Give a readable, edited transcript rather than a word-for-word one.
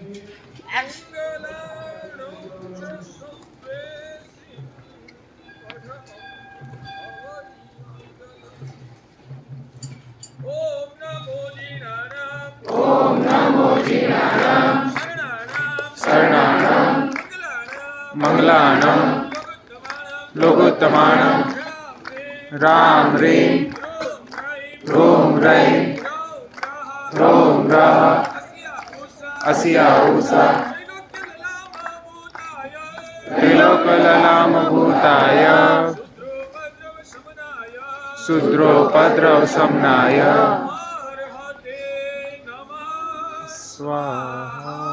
ઓમ નમો જીનારામ શરણાણમ મંગલાણમ લોકોત્તમાણમ રામ રીમ રોમ રૈમ રોમ રહ अस्या उषा त्रिलोकललाम भूताय शूद्रोपद्रव शमनाय स्वाहा।